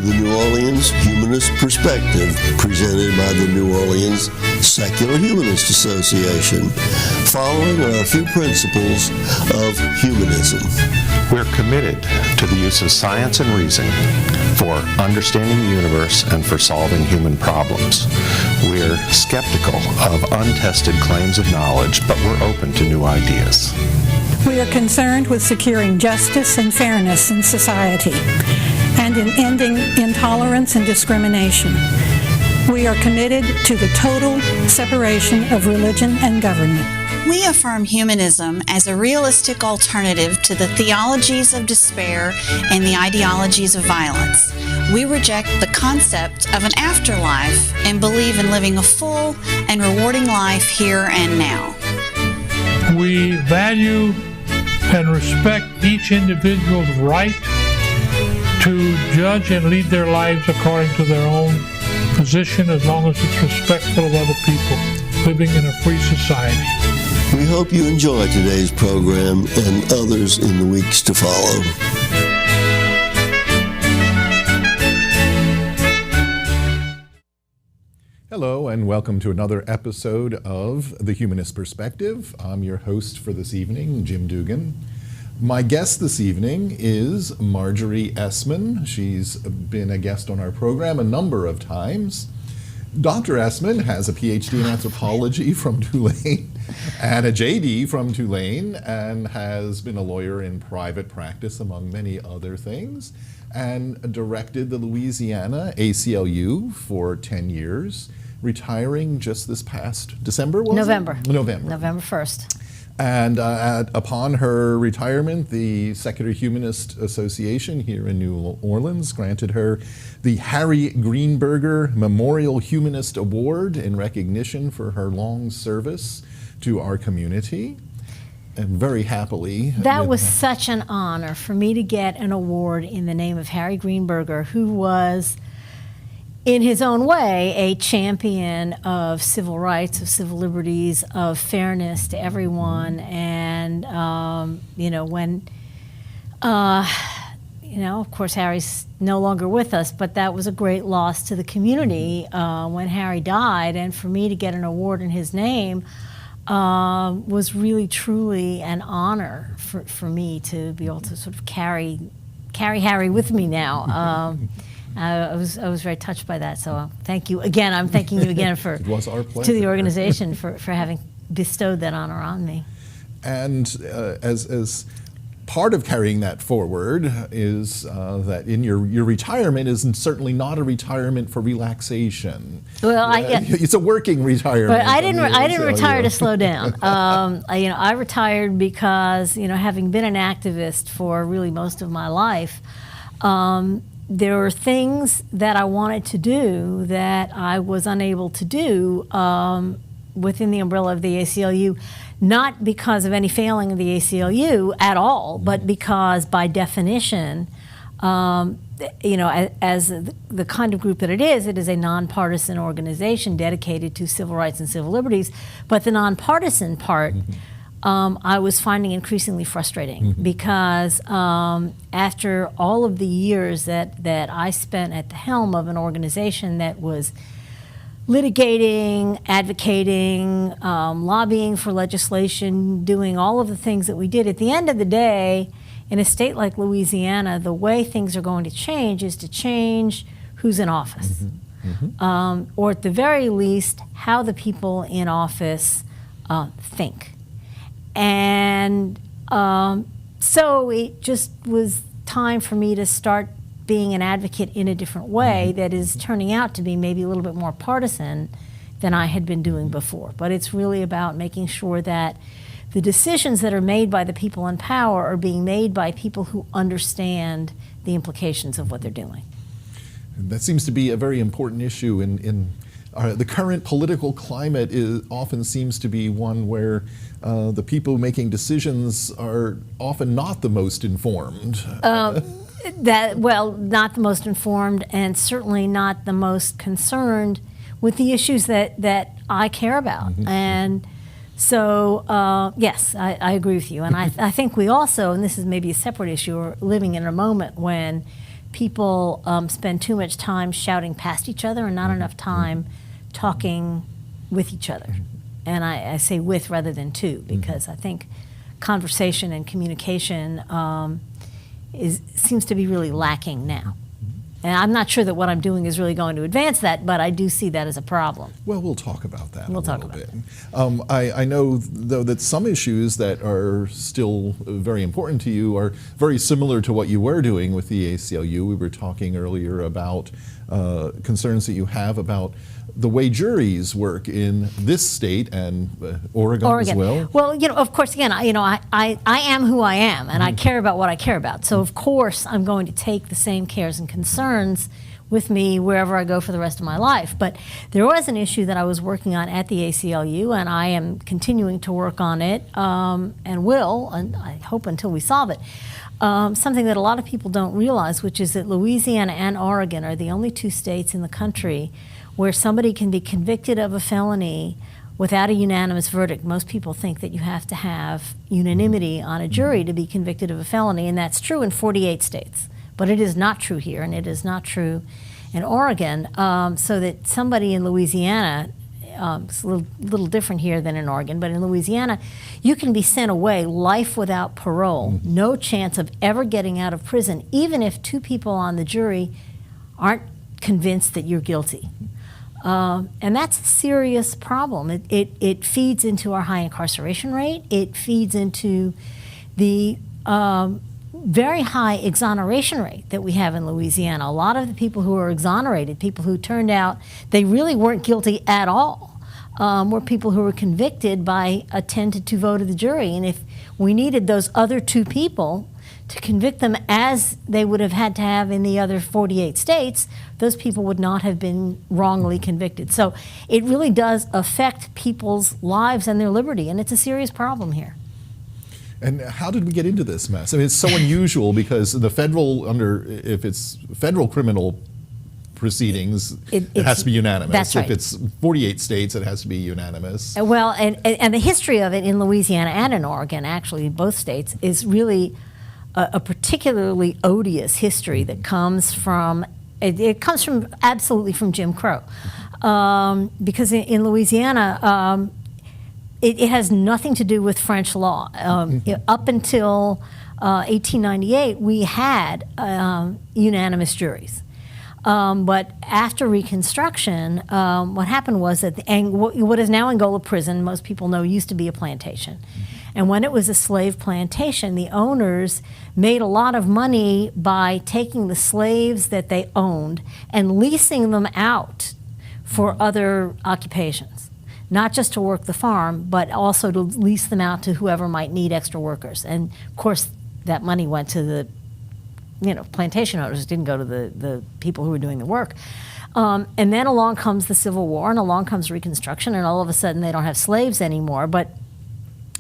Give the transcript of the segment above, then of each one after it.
the New Orleans Humanist Perspective, presented by the New Orleans Secular Humanist Association, following are a few principles of humanism. We're committed to the use of science and reason for understanding the universe and for solving human problems. We're skeptical of untested claims of knowledge, but we're open to new ideas. We are concerned with securing justice and fairness in society and in ending intolerance and discrimination. We are committed to the total separation of religion and government. We affirm humanism as a realistic alternative to the theologies of despair and the ideologies of violence. We reject the concept of an afterlife and believe in living a full and rewarding life here and now. We value and respect each individual's right to judge and lead their lives according to their own position, as long as it's respectful of other people, living in a free society. We hope you enjoy today's program and others in the weeks to follow. Hello and welcome to another episode of The Humanist Perspective. I'm your host for this evening, Jim Dugan. My guest this evening is Marjorie Esman. She's been a guest on our program a number of times. Dr. Esman has a PhD in anthropology from Tulane and a JD from Tulane, and has been a lawyer in private practice, among many other things, and directed the Louisiana ACLU for 10 years, retiring just this past December, was November. it? November 1st. And upon her retirement, the Secular Humanist Association here in New Orleans granted her the Harry Greenberger Memorial Humanist Award in recognition for her long service to our community. And very happily. That was such an honor for me to get an award in the name of Harry Greenberger, who was, in his own way, a champion of civil rights, of civil liberties, of fairness to everyone. And, of course, Harry's no longer with us, but that was a great loss to the community when Harry died. And for me to get an award in his name was really, truly an honor for me to be able to sort of carry Harry with me now. I was very touched by that, so thank you again. I'm thanking you again for it was our pleasure. To the organization for having bestowed that honor on me. And as part of carrying that forward is that in your retirement is certainly not a retirement for relaxation. Well, it's a working retirement. But I didn't retire to slow down. I retired because having been an activist for really most of my life. There were things that I wanted to do that I was unable to do within the umbrella of the ACLU, not because of any failing of the ACLU at all, but because by definition, as the kind of group that it is a nonpartisan organization dedicated to civil rights and civil liberties. But the nonpartisan part, I was finding increasingly frustrating because after all of the years that I spent at the helm of an organization that was litigating, advocating, lobbying for legislation, doing all of the things that we did, at the end of the day, in a state like Louisiana, the way things are going to change is to change who's in office. Or at the very least, how the people in office think. And so it just was time for me to start being an advocate in a different way that is turning out to be maybe a little bit more partisan than I had been doing before. But it's really about making sure that the decisions that are made by the people in power are being made by people who understand the implications of what they're doing. That seems to be a very important issue in the current political climate. Often seems to be one where the people making decisions are often not the most informed. Not the most informed, and certainly not the most concerned with the issues that I care about. And so, yes, I agree with you. And I think we also, and this is maybe a separate issue, are living in a moment when people spend too much time shouting past each other and not enough time talking with each other. And I say with rather than to, because I think conversation and communication seems to be really lacking now. And I'm not sure that what I'm doing is really going to advance that, but I do see that as a problem. Well, we'll talk about that We'll a talk little about bit. I know, though, that some issues that are still very important to you are very similar to what you were doing with the ACLU. We were talking earlier about concerns that you have about the way juries work in this state and Oregon as well. Well, of course, again, I am who I am, and I care about what I care about. So, of course, I'm going to take the same cares and concerns with me wherever I go for the rest of my life. But there was an issue that I was working on at the ACLU, and I am continuing to work on it, and will, and I hope until we solve it. Something that a lot of people don't realize, which is that Louisiana and Oregon are the only two states in the country where somebody can be convicted of a felony without a unanimous verdict. Most people think that you have to have unanimity on a jury to be convicted of a felony, and that's true in 48 states. But it is not true here, and it is not true in Oregon. So that somebody in Louisiana, it's a little different here than in Oregon, but in Louisiana, you can be sent away life without parole, no chance of ever getting out of prison, even if two people on the jury aren't convinced that you're guilty. And that's a serious problem. It feeds into our high incarceration rate. It feeds into the very high exoneration rate that we have in Louisiana. A lot of the people who are exonerated, people who turned out they really weren't guilty at all, were people who were convicted by a 10-2 vote of the jury. And if we needed those other two people to convict them as they would have had to have in the other 48 states, those people would not have been wrongly convicted. So it really does affect people's lives and their liberty, and it's a serious problem here. And how did we get into this mess? I mean, it's so unusual because the if it's federal criminal proceedings, it has to be unanimous. That's right. If it's 48 states, it has to be unanimous. Well, and the history of it in Louisiana and in Oregon, actually, both states, is really a particularly odious history that comes from, it comes from absolutely from Jim Crow. Because in Louisiana, it has nothing to do with French law. Up until 1898, we had unanimous juries. But after Reconstruction, what happened was that what is now Angola Prison, most people know, used to be a plantation. And when it was a slave plantation, the owners made a lot of money by taking the slaves that they owned and leasing them out for other occupations. Not just to work the farm, but also to lease them out to whoever might need extra workers. And of course, that money went to the plantation owners. It didn't go to the people who were doing the work. And then along comes the Civil War, and along comes Reconstruction, and all of a sudden they don't have slaves anymore. But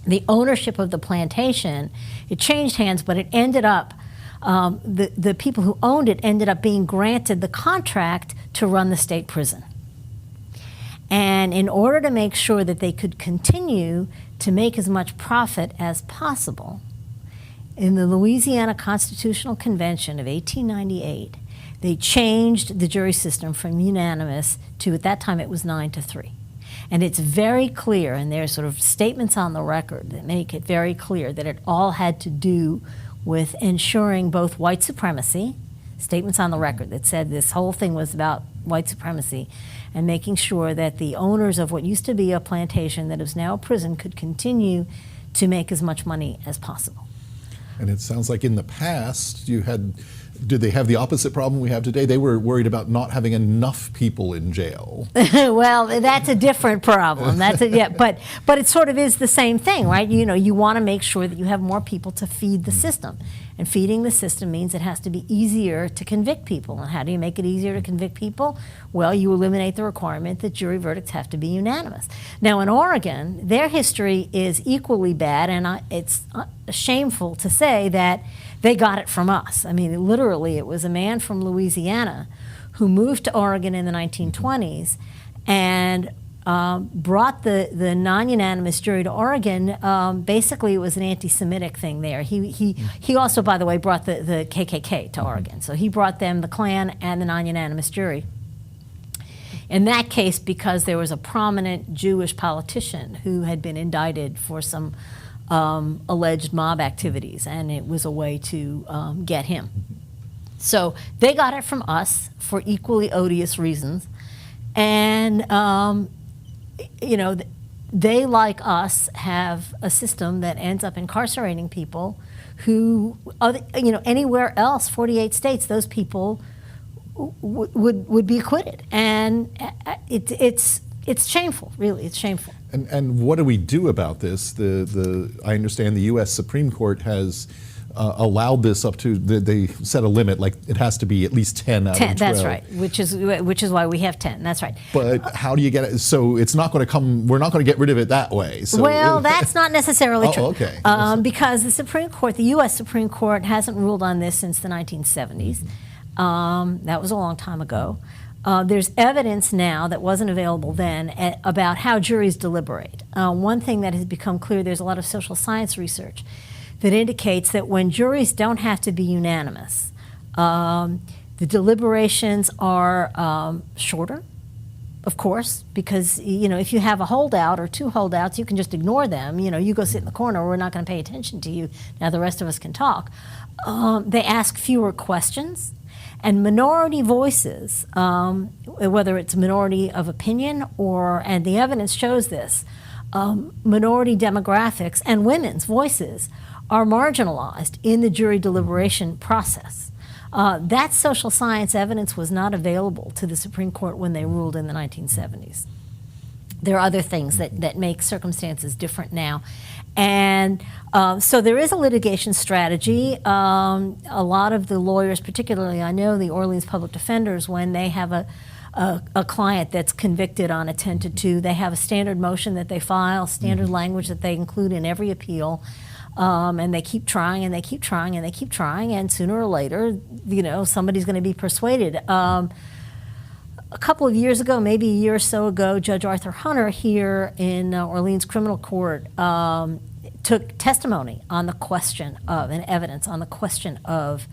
the ownership of the plantation, it changed hands, but it ended up, the people who owned it ended up being granted the contract to run the state prison. And in order to make sure that they could continue to make as much profit as possible, in the Louisiana Constitutional Convention of 1898, they changed the jury system from unanimous to, at that time, it was 9-3. And it's very clear, and there's sort of statements on the record that make it very clear that it all had to do with ensuring both white supremacy, statements on the record that said this whole thing was about white supremacy, and making sure that the owners of what used to be a plantation that is now a prison could continue to make as much money as possible. And it sounds like in the past, did they have the opposite problem we have today? They were worried about not having enough people in jail. Well, that's a different problem. But it sort of is the same thing, right? You want to make sure that you have more people to feed the system. And feeding the system means it has to be easier to convict people. And how do you make it easier to convict people? Well, you eliminate the requirement that jury verdicts have to be unanimous. Now, in Oregon, their history is equally bad, and it's shameful to say that they got it from us. I mean, literally, it was a man from Louisiana who moved to Oregon in the 1920s and brought the non-unanimous jury to Oregon, basically it was an anti-Semitic thing there. He also, by the way, brought the KKK to Oregon. So he brought them the Klan and the non-unanimous jury. In that case, because there was a prominent Jewish politician who had been indicted for some alleged mob activities, and it was a way to get him. So they got it from us for equally odious reasons. And, you know, they, like us, have a system that ends up incarcerating people who, you know, anywhere else, 48 states, those people would be acquitted. And it's shameful, really, it's shameful. And what do we do about this? I understand the U.S. Supreme Court has allowed this up to, they set a limit, like it has to be at least 10 out of 12. That's right, which is why we have 10, that's right. But how do you get it? So it's not going to come, we're not going to get rid of it that way. So well, that's not necessarily true. Okay. Because the Supreme Court, the U.S. Supreme Court hasn't ruled on this since the 1970s. That was a long time ago. There's evidence now that wasn't available then about how juries deliberate. One thing that has become clear, there's a lot of social science research that indicates that when juries don't have to be unanimous, the deliberations are shorter, of course, because, you know, if you have a holdout or two holdouts, you can just ignore them. You know, you go sit in the corner, we're not going to pay attention to you. Now the rest of us can talk. They ask fewer questions. And minority voices, whether it's minority of opinion and the evidence shows this, minority demographics and women's voices are marginalized in the jury deliberation process. That social science evidence was not available to the Supreme Court when they ruled in the 1970s. There are other things that make circumstances different now. And so there is a litigation strategy. A lot of the lawyers, particularly I know the Orleans public defenders, when they have a client that's convicted on a 10-2, they have a standard motion that they file, standard language that they include in every appeal. And they keep trying and they keep trying and they keep trying, and sooner or later, you know, somebody's going to be persuaded. A couple of years ago, maybe a year or so ago, Judge Arthur Hunter here in Orleans Criminal Court took testimony on the question of, and evidence on the question of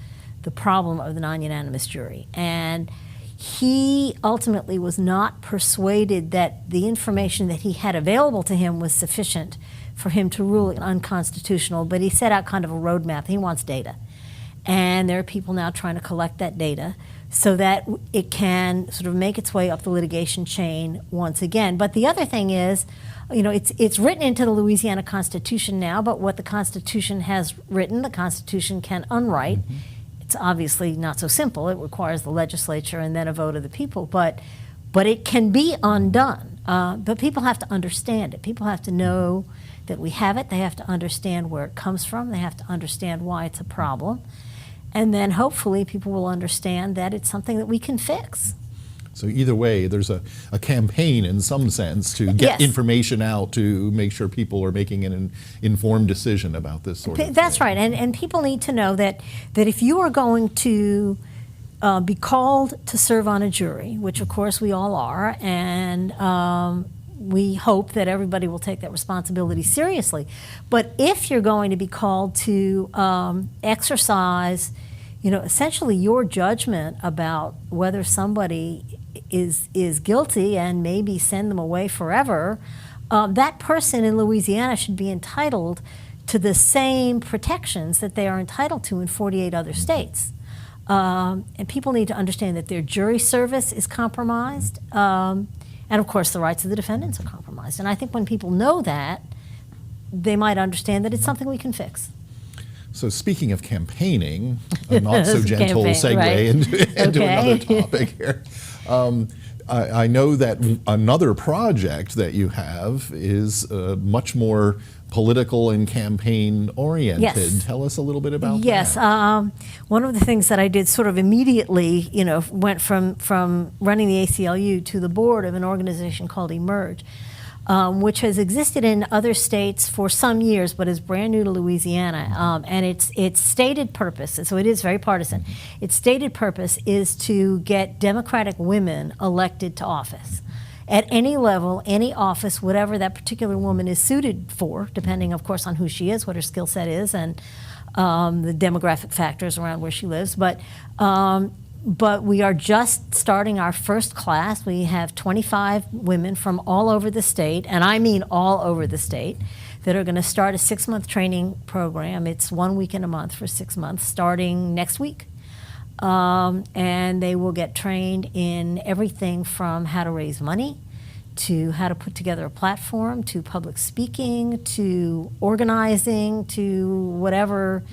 the problem of the non-unanimous jury. And he ultimately was not persuaded that the information that he had available to him was sufficient for him to rule it unconstitutional, but he set out kind of a roadmap. He wants data. And there are people now trying to collect that data so that it can sort of make its way up the litigation chain once again. But the other thing is, you know, it's written into the Louisiana Constitution now, but what the Constitution has written, the Constitution can unwrite. It's obviously not so simple. It requires the legislature and then a vote of the people, but it can be undone. But people have to understand it. People have to know that we have it. They have to understand where it comes from. They have to understand why it's a problem. And then hopefully people will understand that it's something that we can fix. So either way, there's a campaign in some sense to get information out to make sure people are making an informed decision about this sort of thing. That's right. And people need to know that if you are going to be called to serve on a jury, which of course we all are, and we hope that everybody will take that responsibility seriously. But if you're going to be called to exercise, you know, essentially your judgment about whether somebody is guilty and maybe send them away forever, that person in Louisiana should be entitled to the same protections that they are entitled to in 48 other states. And people need to understand that their jury service is compromised. And of course, the rights of the defendants are compromised. And I think when people know that, they might understand that it's something we can fix. So speaking of campaigning, a not so gentle segue right. into another topic here. I know that another project that you have is much more political and campaign oriented. Yes. Tell us a little bit about that. Yes. One of the things that I did sort of immediately, you know, went from running the ACLU to the board of an organization called Emerge, which has existed in other states for some years, but is brand new to Louisiana. And its stated purpose, so it is very partisan, its stated purpose is to get Democratic women elected to office. at any level, any office, whatever that particular woman is suited for, depending, of course, on who she is, what her skill set is, and the demographic factors around where she lives. But we are just starting our first class. We have 25 women from all over the state, and I mean all over the state, that are going to start a 6-month training program. It's 1 week in a month for 6 months, starting next week. And they will get trained in everything from how to raise money, to how to put together a platform, to public speaking, to organizing, to whatever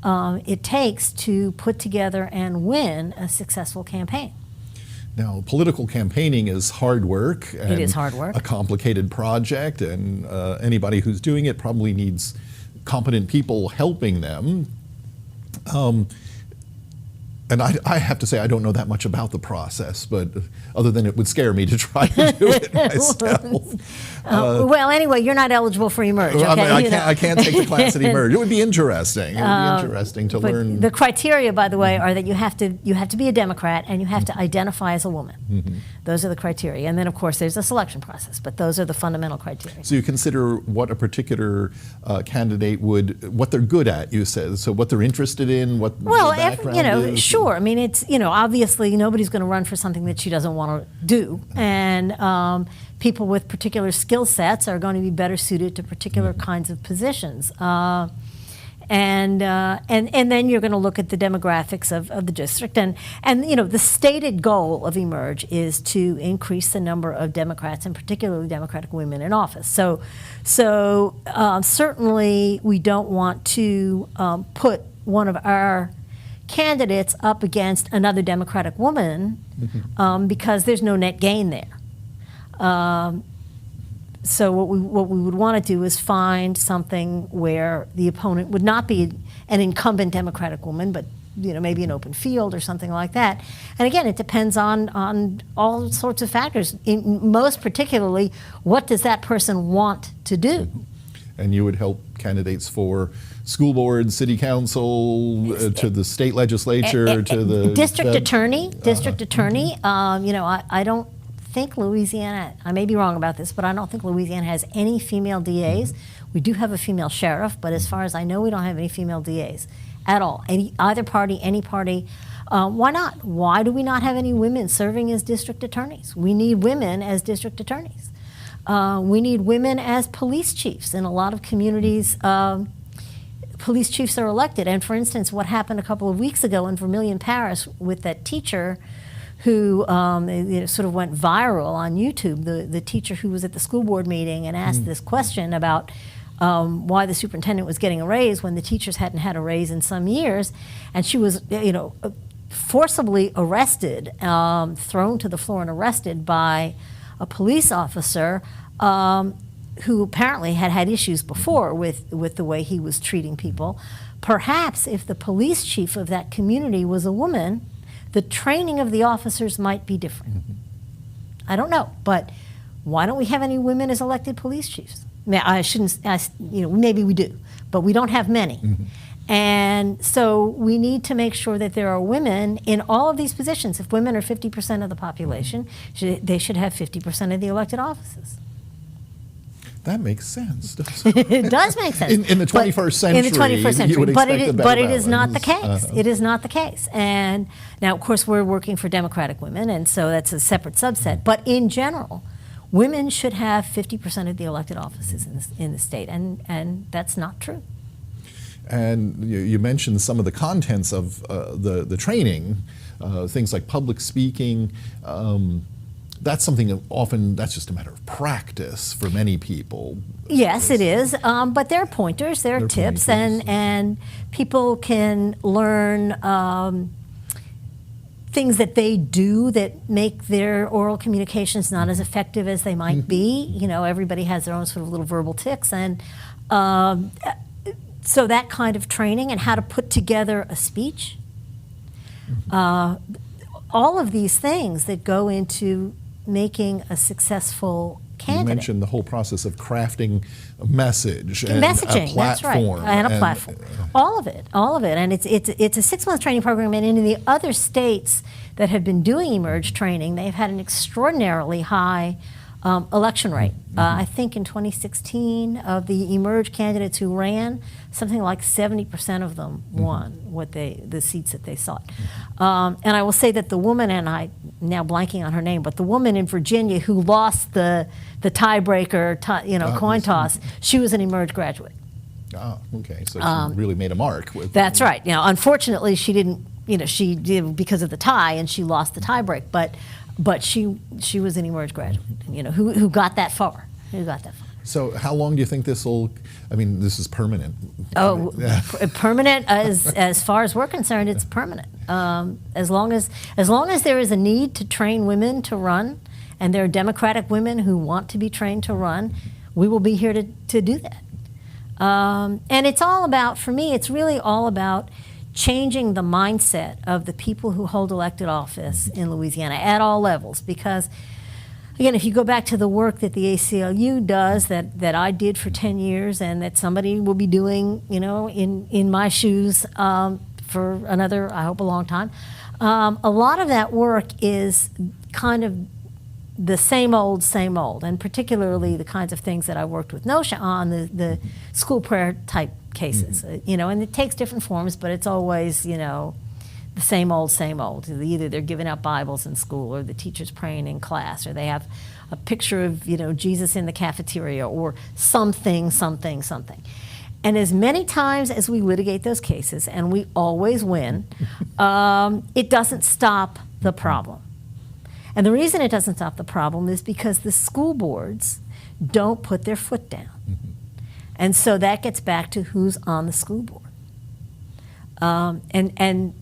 it takes to put together and win a successful campaign. Now, political campaigning is hard work. And it is hard work. A complicated project, and anybody who's doing it probably needs competent people helping them. And I have to say, I don't know that much about the process, but other than it would scare me to try to do it myself. Well, anyway, you're not eligible for Emerge, okay? I can't take the class at Emerge. It would be interesting. It would be interesting to learn. The criteria, by the way, are that you have to be a Democrat and you have to identify as a woman. Mm-hmm. Those are the criteria. And then, of course, there's a selection process, but those are the fundamental criteria. So you consider what a particular candidate what they're good at, you said, so what they're interested in, what their background is. Sure. I mean, it's, obviously nobody's going to run for something that she doesn't want to do. And people with particular skill sets are going to be better suited to particular kinds of positions. And then you're going to look at the demographics of the district. And the stated goal of Emerge is to increase the number of Democrats, and particularly Democratic women, in office. So certainly we don't want to put one of our candidates up against another Democratic woman because there's no net gain there. So what we would want to do is find something where the opponent would not be an incumbent Democratic woman, but maybe an open field or something like that. And again, it depends on all sorts of factors. Most particularly, what does that person want to do? And you would help candidates for school board, city council, to the state legislature, to the district attorney. I don't think Louisiana, I may be wrong about this, but I don't think Louisiana has any female DAs. We do have a female sheriff, but as far as I know, we don't have any female DAs at all. Either party, any party. Why not? Why do we not have any women serving as district attorneys? We need women as district attorneys. We need women as police chiefs. In a lot of communities, police chiefs are elected. And for instance, what happened a couple of weeks ago in Vermilion Parish with that teacher who sort of went viral on YouTube, the teacher who was at the school board meeting and asked this question about why the superintendent was getting a raise when the teachers hadn't had a raise in some years. And she was, forcibly arrested, thrown to the floor and arrested by a police officer who apparently had issues before with the way he was treating people. Perhaps if the police chief of that community was a woman, the training of the officers might be different. I don't know, but why don't we have any women as elected police chiefs? I shouldn't, maybe we do, but we don't have many. And so we need to make sure that there are women in all of these positions. If women are 50% of the population, they should have 50% of the elected offices. That makes sense, doesn't it? It does make sense. In the 21st century, in the 21st century, you would expect but it is not the case. It is not the case. And now, of course, we're working for Democratic women, and so that's a separate subset. But in general, women should have 50% of the elected offices in the state, and that's not true. And you mentioned some of the contents of the training, things like public speaking. That's something that often, that's just a matter of practice for many people. Yes, it is. But there are pointers, there are tips, and people can learn things that they do that make their oral communications not as effective as they might be. Everybody has their own sort of little verbal tics, and so that kind of training and how to put together a speech. All of these things that go into making a successful candidate. You mentioned the whole process of crafting a message and messaging, a platform. That's right, and a platform. All of it. And it's a 6-month training program, and in the other states that have been doing eMERGE training, they've had an extraordinarily high election rate. I think in 2016, of the eMERGE candidates who ran, something like 70% of them won the seats that they sought. And I will say that the woman, and I'm now blanking on her name, but the woman in Virginia who lost the tiebreaker, coin toss, she was an eMERGE graduate. Ah, okay. So she really made a mark. That's right. Unfortunately, she didn't. She did because of the tie, and she lost the tiebreak. But she was an eMERGE graduate. Who got that far? Who got that far? So how long do you think this will? I mean, this is permanent. Oh, permanent as far as we're concerned, it's permanent. As long as there is a need to train women to run, and there are Democratic women who want to be trained to run, we will be here to do that. And it's all about, for me, it's really all about changing the mindset of the people who hold elected office in Louisiana at all levels. Because, again, if you go back to the work that the ACLU does, that I did for 10 years, and that somebody will be doing, in my shoes for another, I hope, a long time, a lot of that work is kind of the same old, and particularly the kinds of things that I worked with NOSHA on, the school prayer type cases, and it takes different forms, but it's always, the same old. Either they're giving out Bibles in school, or the teacher's praying in class, or they have a picture of, Jesus in the cafeteria, or something. And as many times as we litigate those cases, and we always win, it doesn't stop the problem. And the reason it doesn't stop the problem is because the school boards don't put their foot down. And so that gets back to who's on the school board. And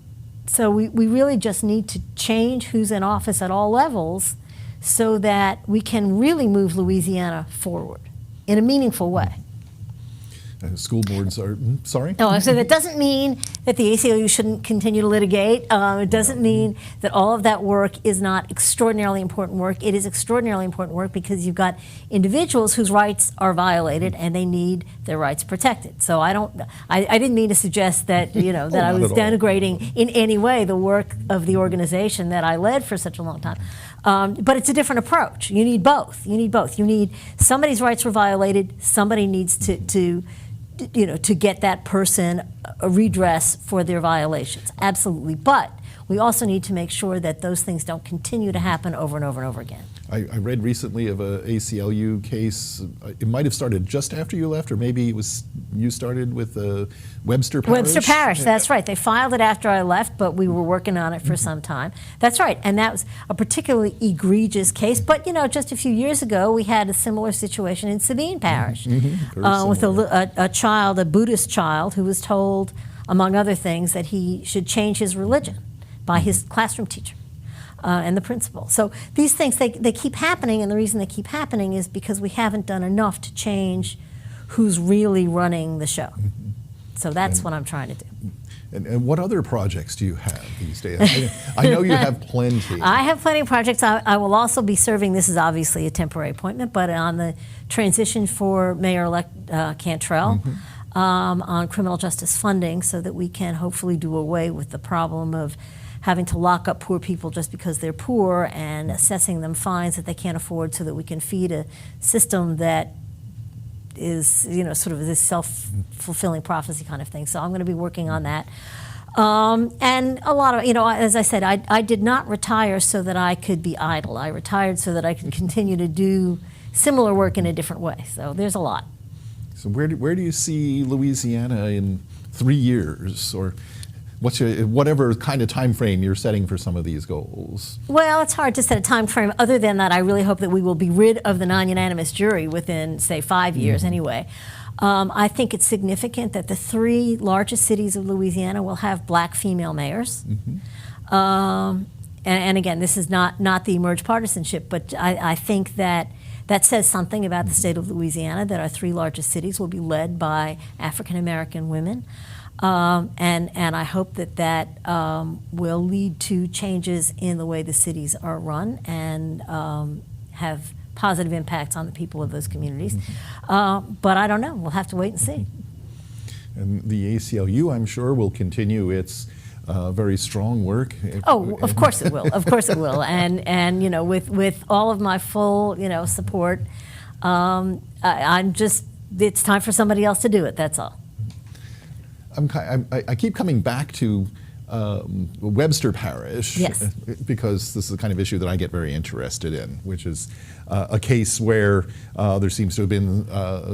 so we really just need to change who's in office at all levels so that we can really move Louisiana forward in a meaningful way. School boards are, sorry? No, so that doesn't mean that the ACLU shouldn't continue to litigate. It doesn't mean that all of that work is not extraordinarily important work. It is extraordinarily important work because you've got individuals whose rights are violated and they need their rights protected. So I didn't mean to suggest that, that I was denigrating in any way the work of the organization that I led for such a long time. But it's a different approach. You need both. You need somebody's rights were violated. Somebody needs to get that person a redress for their violations. Absolutely. But we also need to make sure that those things don't continue to happen over and over and over again. I read recently of a ACLU case. It might have started just after you left, or maybe it was you started with Webster Parish. Webster Parish, that's right. They filed it after I left, but we were working on it for some time. That's right, and that was a particularly egregious case. But just a few years ago, we had a similar situation in Sabine Parish with a child, a Buddhist child, who was told, among other things, that he should change his religion by his classroom teacher. And the principal. So these things, they keep happening, and the reason they keep happening is because we haven't done enough to change who's really running the show. So that's what I'm trying to do. And what other projects do you have these days? I know you have plenty. I have plenty of projects. I will also be serving, this is obviously a temporary appointment, but on the transition for Mayor-elect Cantrell on criminal justice funding, so that we can hopefully do away with the problem of having to lock up poor people just because they're poor and assessing them fines that they can't afford, so that we can feed a system that is, sort of this self-fulfilling prophecy kind of thing. So I'm going to be working on that. And a lot of, as I said, I did not retire so that I could be idle. I retired so that I could continue to do similar work in a different way. So there's a lot. So where do you see Louisiana in 3 years, or whatever kind of time frame you're setting for some of these goals? Well, it's hard to set a time frame. Other than that, I really hope that we will be rid of the non-unanimous jury within, say, 5 years anyway. I think it's significant that the 3 largest cities of Louisiana will have black female mayors. And again, this is not the eMERGE partisanship, but I think that says something about the state of Louisiana, that our 3 largest cities will be led by African-American women. And I hope that will lead to changes in the way the cities are run and have positive impacts on the people of those communities. But I don't know. We'll have to wait and see. And the ACLU, I'm sure, will continue its very strong work. Oh, of course it will. Of course it will. And you know, with all of my full, you know, support, I'm just, it's time for somebody else to do it. That's all. I keep coming back to Webster Parish, Yes. because this is the kind of issue that I get very interested in, which is a case where there seems to have been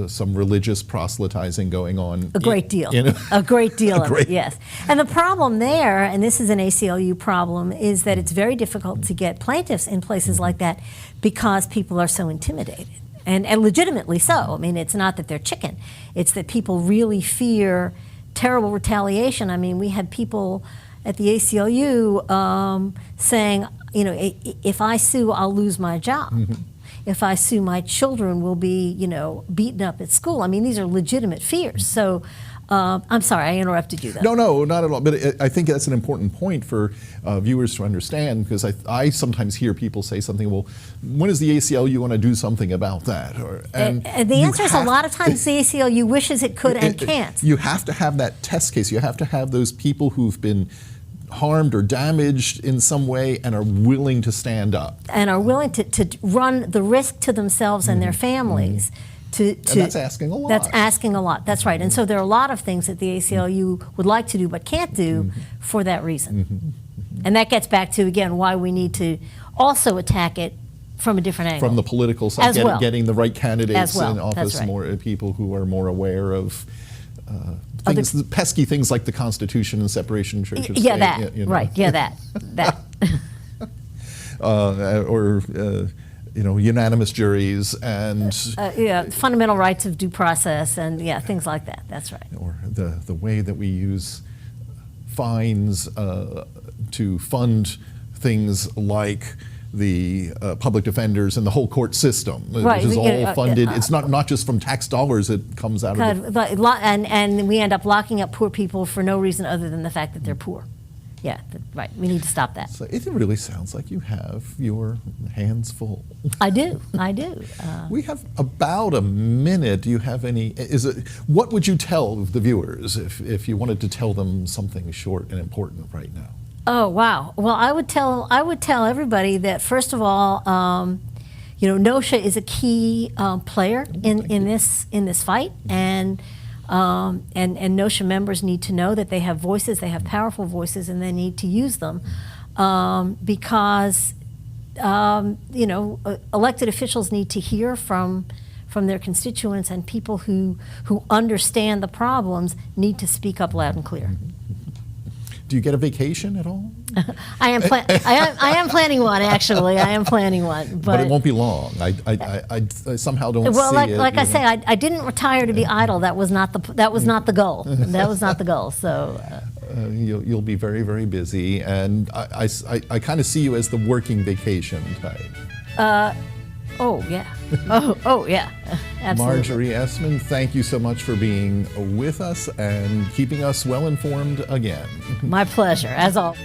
some religious proselytizing going on. A great deal. A great deal of it, yes. And the problem there, and this is an ACLU problem, is that it's very difficult to get plaintiffs in places like that because people are so intimidated. And legitimately so. I mean, it's not that they're chicken. It's that people really fear terrible retaliation. I mean, we had people at the ACLU saying, you know, if I sue, I'll lose my job. Mm-hmm. If I sue, my children will be, you know, beaten up at school. I mean, these are legitimate fears. So, I'm sorry, I interrupted you, though. No, not at all. But I think that's an important point for viewers to understand, because I sometimes hear people say something, well, when is the ACLU going to do something about that? And the answer is a lot of times the ACLU wishes it could and can't. You have to have that test case. You have to have those people who've been harmed or damaged in some way and are willing to stand up. And are willing to run the risk to themselves and their families. And that's asking a lot. That's asking a lot. That's right. And so there are a lot of things that the ACLU would like to do but can't do for that reason. And that gets back to, again, why we need to also attack it from a different angle. From the political side, As well. Getting the right candidates As well. in office, That's right. more people who are more aware of things, pesky things like the Constitution and separation of church and yeah, state. that. You know. Right. Yeah, that. You know, unanimous juries and fundamental rights of due process and things like that. That's right. Or the way that we use fines to fund things like the public defenders and the whole court system, Right. which is all funded. It's not just from tax dollars. It comes out of and we end up locking up poor people for no reason other than the fact that they're poor. Yeah, right. We need to stop that. So it really sounds like you have your hands full. I do. We have about a minute. Do you have any? What would you tell the viewers if you wanted to tell them something short and important right now? Oh wow. Well, I would tell everybody that, first of all, you know, NOSHA is a key player in this fight, and NOSHA members need to know that they have voices, they have powerful voices, and they need to use them because you know, elected officials need to hear from their constituents, and people who understand the problems need to speak up loud and clear. Do you get a vacation at all? I am planning one, actually. I am planning one, but it won't be long. I somehow don't. Well, see like I say, I didn't retire to be idle. That was not the goal. That was not the goal. So you'll be very, very busy, and I kind of see you as the working vacation type. Oh yeah. Oh yeah. Absolutely. Marjorie Esman, thank you so much for being with us and keeping us well informed again. My pleasure, as always.